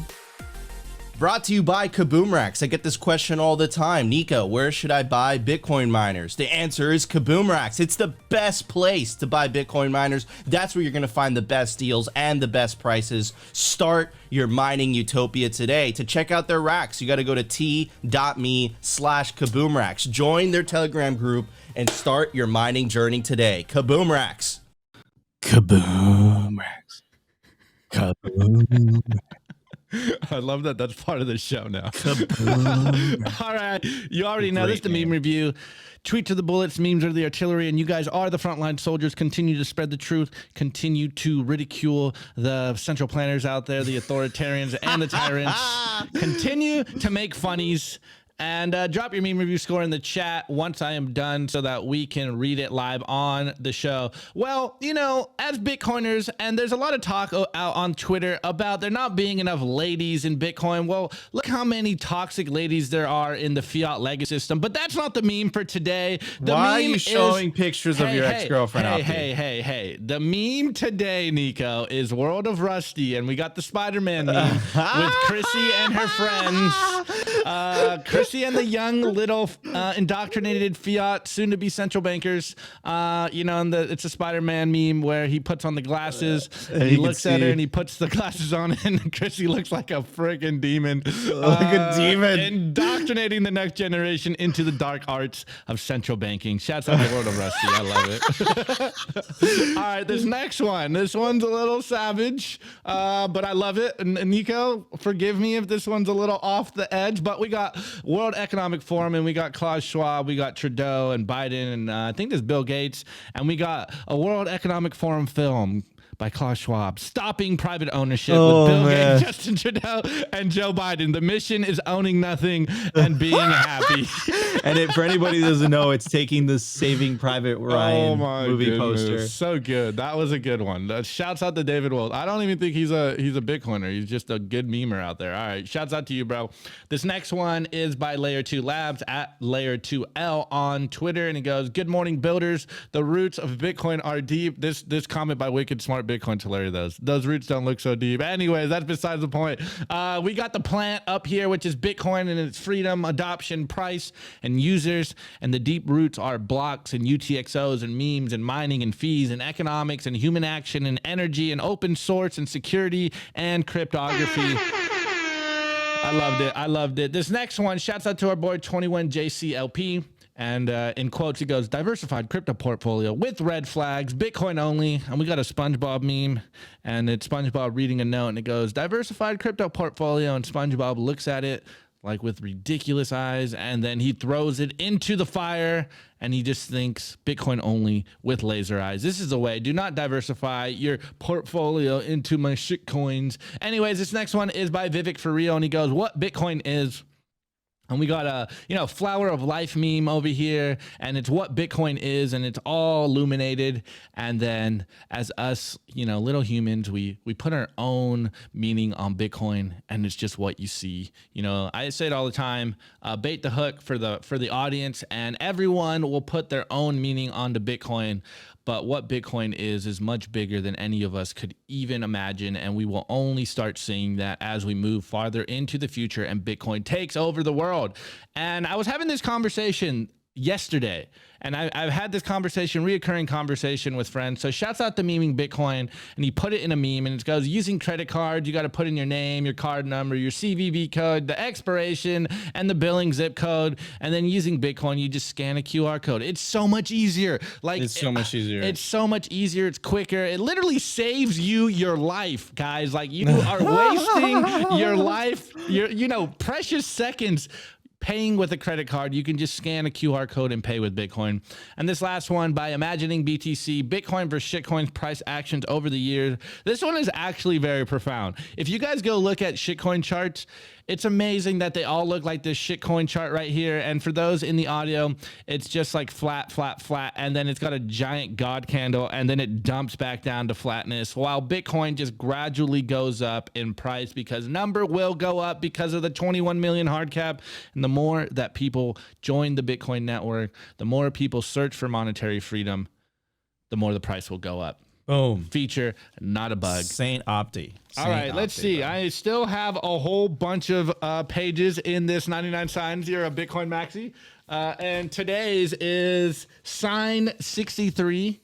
Brought to you by Kaboom Racks. I get this question all the time. Nico, where should I buy Bitcoin miners? The answer is Kaboom Racks. It's the best place to buy Bitcoin miners. That's where you're going to find the best deals and the best prices. Start your mining utopia today. To check out their racks, you got to go to t.me/Kaboom Racks. Join their Telegram group and start your mining journey today. Kaboom Racks. Kaboom Racks. Kaboom. I love that. That's part of the show now. All right. You already know this, the meme review. Tweet to the bullets, memes are the artillery, and you guys are the frontline soldiers. Continue to spread the truth. Continue to ridicule the central planners out there, the authoritarians and the tyrants. Continue to make funnies. And drop your meme review score in the chat once I am done so that we can read it live on the show. Well, as Bitcoiners, and there's a lot of talk out on Twitter about there not being enough ladies in Bitcoin. Well, look how many toxic ladies there are in the fiat legacy system. But that's not the meme for today. Why are you showing pictures of your ex-girlfriend? Hey. The meme today, Nico, is World of Rusty. And we got the Spider-Man meme with Chrissy and her friends. Chrissy and the young little indoctrinated fiat soon-to-be central bankers. It's a Spider-Man meme where he puts on the glasses and he looks at her and he puts the glasses on and Chrissy looks like a freaking demon. Like a demon. Indoctrinating the next generation into the dark arts of central banking. Shouts out to World of Rusty. I love it. All right, this next one. This one's a little savage, but I love it. And Nico, forgive me if this one's a little off the edge, but we got World Economic Forum, and we got Klaus Schwab, we got Trudeau and Biden, and I think there's Bill Gates, and we got a World Economic Forum film by Klaus Schwab, Stopping Private Ownership with Bill Gates, Justin Trudeau, and Joe Biden. The mission is owning nothing and being happy. And for anybody who doesn't know, it's taking the Saving Private Ryan movie poster. So good. That was a good one. Shouts out to David Wold. I don't even think he's a Bitcoiner. He's just a good memer out there. All right. Shouts out to you, bro. This next one is by Layer 2 Labs at Layer 2L on Twitter. And he goes, "Good morning, builders. The roots of Bitcoin are deep." This comment by Wicked Smart Bitcoin, hilarious. Those roots don't look so deep. Anyways, that's besides the point. We got the plant up here, which is Bitcoin and its freedom, adoption, price, and users. And the deep roots are blocks and UTXOs and memes and mining and fees and economics and human action and energy and open source and security and cryptography. I loved it. This next one, shouts out to our boy 21JCLP. And in quotes, he goes, diversified crypto portfolio with red flags, Bitcoin only. And we got a SpongeBob meme, and it's SpongeBob reading a note, and it goes, diversified crypto portfolio. And SpongeBob looks at it like with ridiculous eyes, and then he throws it into the fire, and he just thinks Bitcoin only with laser eyes. This is the way. Do not diversify your portfolio into my shit coins. Anyways, this next one is by Vivek for real, and he goes, what Bitcoin is. And we got a, flower of life meme over here, and it's what Bitcoin is, and it's all illuminated. And then as us, little humans, we put our own meaning on Bitcoin, and it's just what you see. I say it all the time, bait the hook for the audience, and everyone will put their own meaning onto Bitcoin. But what Bitcoin is much bigger than any of us could even imagine. And we will only start seeing that as we move farther into the future and Bitcoin takes over the world. And I was having this conversation yesterday, and I've had this reoccurring conversation with friends. So shouts out to Meming Bitcoin, and he put it in a meme, and it goes, using credit cards, you got to put in your name, your card number, your CVV code, the expiration, and the billing zip code. And then using Bitcoin, you just scan a QR code. It's so much easier. It's so much easier. It's so much easier. It's quicker. It literally saves you your life, guys. Like, you are wasting your life, your precious seconds paying with a credit card. You can just scan a QR code and pay with Bitcoin. And this last one, by Imagining BTC, Bitcoin versus shitcoins price actions over the years. This one is actually very profound. If you guys go look at shitcoin charts, it's amazing that they all look like this shitcoin chart right here. And for those in the audio, it's just like flat, flat, flat. And then it's got a giant God candle, and then it dumps back down to flatness, while Bitcoin just gradually goes up in price because number will go up because of the 21 million hard cap. And the more that people join the Bitcoin network, the more people search for monetary freedom, the more the price will go up. Boom. Feature, not a bug. Saint Opti. All right, let's see. Bro. I still have a whole bunch of pages in this 99 signs here of Bitcoin Maxi. And today's is sign 63.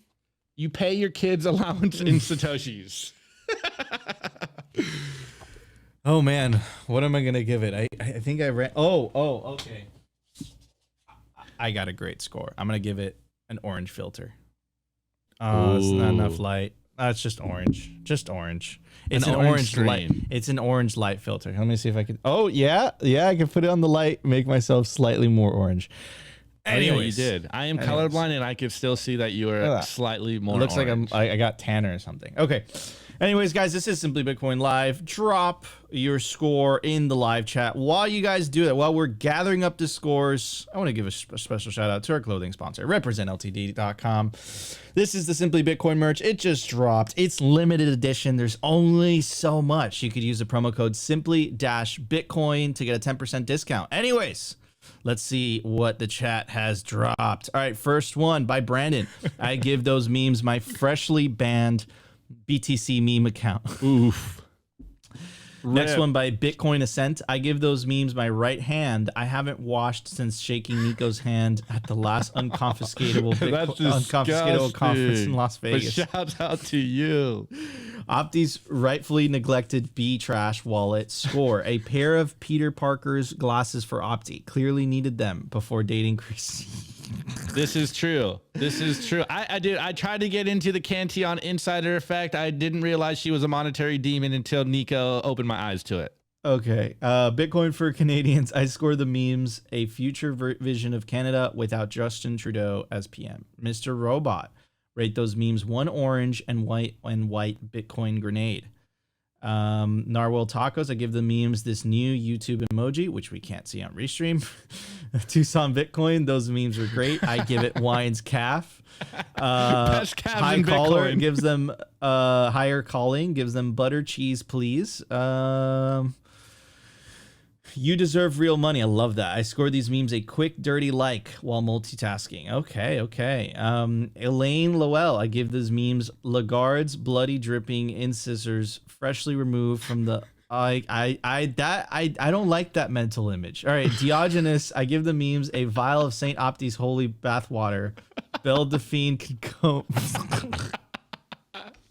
You pay your kids allowance in Satoshis. Oh, man. What am I going to give it? I think I ran. Okay. I got a great score. I'm going to give it an orange filter. Oh, it's not enough light. It's just orange. Just orange. It's an orange light. It's an orange light filter. Let me see if I can. Oh, yeah. Yeah, I can put it on the light, make myself slightly more orange. Anyway, you did. I am colorblind, and I can still see that you are slightly more orange. It looks like I got tanner or something. Okay. Anyways, guys, this is Simply Bitcoin Live. Drop your score in the live chat. While you guys do that, while we're gathering up the scores, I want to give a special shout out to our clothing sponsor, representltd.com. This is the Simply Bitcoin merch. It just dropped. It's limited edition. There's only so much. You could use the promo code simply-bitcoin to get a 10% discount. Anyways, let's see what the chat has dropped. All right, first one by Brandon. I give those memes my freshly banned BTC meme account. Oof. Next one by Bitcoin Ascent. I give those memes my right hand. I haven't washed since shaking Nico's hand at the last unconfiscatable conference in Las Vegas. But shout out to you. Opti's rightfully neglected B trash wallet score. A pair of Peter Parker's glasses for Opti. Clearly needed them before dating Chrissy. This is true. I tried to get into the Cantillon insider effect. I didn't realize she was a monetary demon until Nico opened my eyes to it. Okay. Bitcoin for Canadians. I score the memes a future vision of Canada without Justin Trudeau as PM. Mr. Robot. Rate those memes 1 orange and white Bitcoin grenade. Narwhal Tacos. I give the memes this new YouTube emoji, which we can't see on Restream. Tucson Bitcoin. Those memes are great. I give it Wine's calf. Best calves High in Caller Bitcoin. gives them higher calling. Gives them butter cheese, please. You deserve real money. I love that. I scored these memes a quick, dirty like while multitasking. Okay. Elaine Lowell. I give these memes Lagarde's bloody dripping in scissors, freshly removed from the. I don't like that mental image. All right, Diogenes. I give the memes a vial of Saint Opti's holy bathwater. Belle Delphine can go.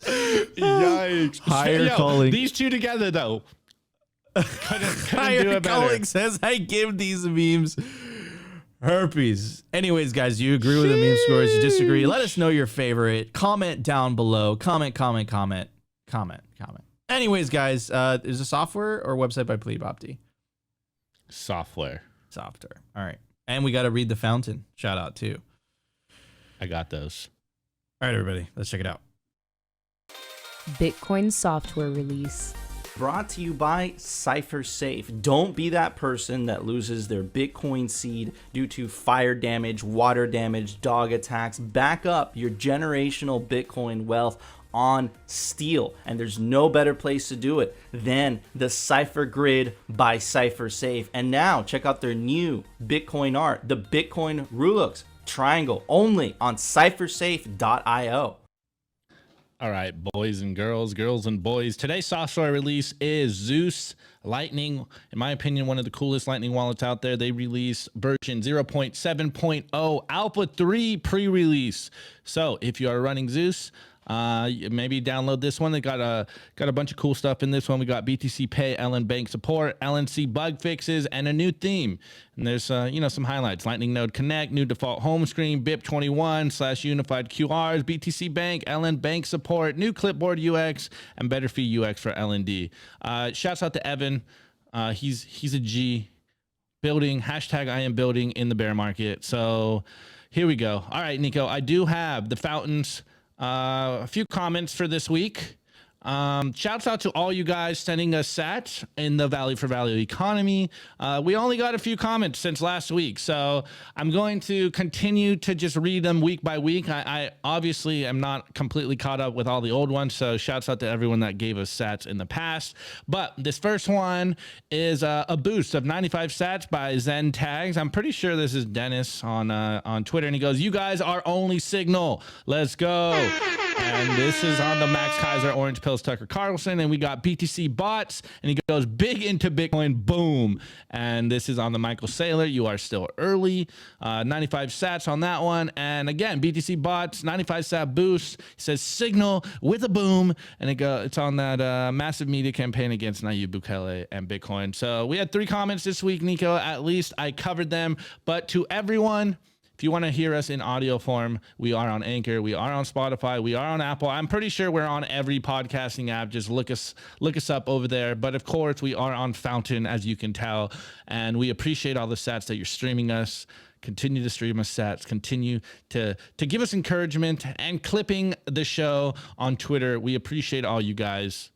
Yikes! Higher calling. These two together though. Couldn't do Higher it better. calling says I give these memes Herpes. Anyways, guys, do you agree with the meme scores? You disagree? Let us know your favorite. Comment down below. Comment. Anyways, guys, is a software or website by Plebe Opti? Software. All right. And we got to read the fountain. Shout out too. I got those. All right, everybody, let's check it out. Bitcoin software release. Brought to you by CipherSafe. Don't be that person that loses their Bitcoin seed due to fire damage, water damage, dog attacks. Back up your generational Bitcoin wealth on steel, and there's no better place to do it than the Cypher Grid by CipherSafe. And now check out their new Bitcoin art, the Bitcoin Rulux triangle, only on cyphersafe.io. All right, boys and girls and boys. Today's software release is Zeus Lightning. In my opinion, one of the coolest Lightning wallets out there. They released version 0.7.0 Alpha 3 pre-release. So if you are running Zeus, maybe download this one. They got a bunch of cool stuff in this one. We got BTC Pay, LN Bank support, LNC bug fixes, and a new theme. And there's some highlights: Lightning Node Connect, new default home screen, BIP21 / unified QRs, BTC Bank, LN Bank support, new clipboard UX, and better fee UX for LND. Shouts out to Evan. He's a G. Building hashtag I am building in the bear market. So here we go. All right, Nico. I do have the fountains. A few comments for this week. Shouts out to all you guys sending us sats in the value for value economy. We only got a few comments since last week, so I'm going to continue to just read them week by week. I obviously am not completely caught up with all the old ones, so shouts out to everyone that gave us sats in the past. But this first one is a boost of 95 sats by Zen Tags. I'm pretty sure this is Dennis on Twitter, and he goes, "You guys are only Signal. Let's go." And this is on the Max Kaiser, Orange Pills, Tucker Carlson. And we got BTC Bots. And he goes, "Big into Bitcoin, boom." And this is on the Michael Saylor. You are still early. 95 sats on that one. And again, BTC Bots, 95 sat boost. He says, "Signal with a boom." And it's on that massive media campaign against Nayib Bukele and Bitcoin. So we had 3 comments this week, Nico. At least I covered them. But to everyone, if you want to hear us in audio form, we are on Anchor, we are on Spotify, we are on Apple. I'm pretty sure we're on every podcasting app. Just look us up over there. But of course, we are on Fountain, as you can tell. And we appreciate all the sats that you're streaming us. Continue to stream us sats. Continue to give us encouragement and clipping the show on Twitter. We appreciate all you guys.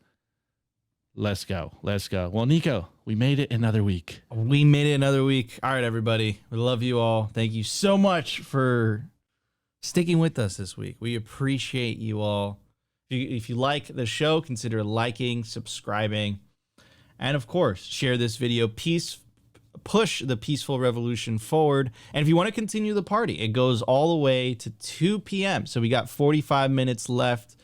Let's go. Well, Nico, we made it another week. All right, everybody. We love you all. Thank you so much for sticking with us this week. We appreciate you all. If you like the show, consider liking, subscribing, and of course, share this video. Push the peaceful revolution forward. And if you want to continue the party, it goes all the way to 2 p.m. So we got 45 minutes left.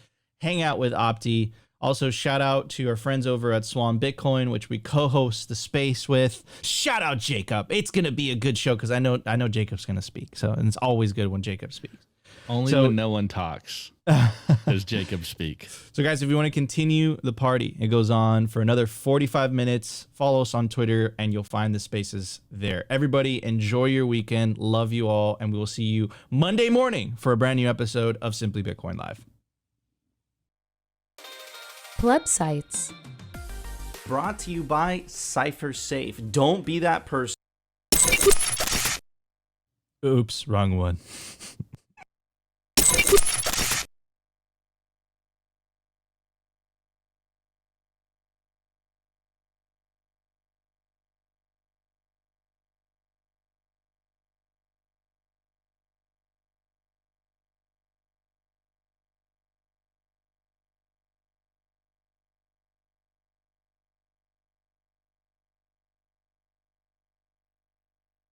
Hang out with Opti. Also, shout out to our friends over at Swan Bitcoin, which we co-host the space with. Shout out Jacob. It's gonna be a good show because I know Jacob's gonna speak. So, and it's always good when Jacob speaks. Only when no one talks does Jacob speak. So, guys, if you want to continue the party, it goes on for another 45 minutes. Follow us on Twitter, and you'll find the spaces there. Everybody, enjoy your weekend. Love you all, and we will see you Monday morning for a brand new episode of Simply Bitcoin Live. Plebsites. Brought to you by CipherSafe. Don't be that person. Oops, wrong one.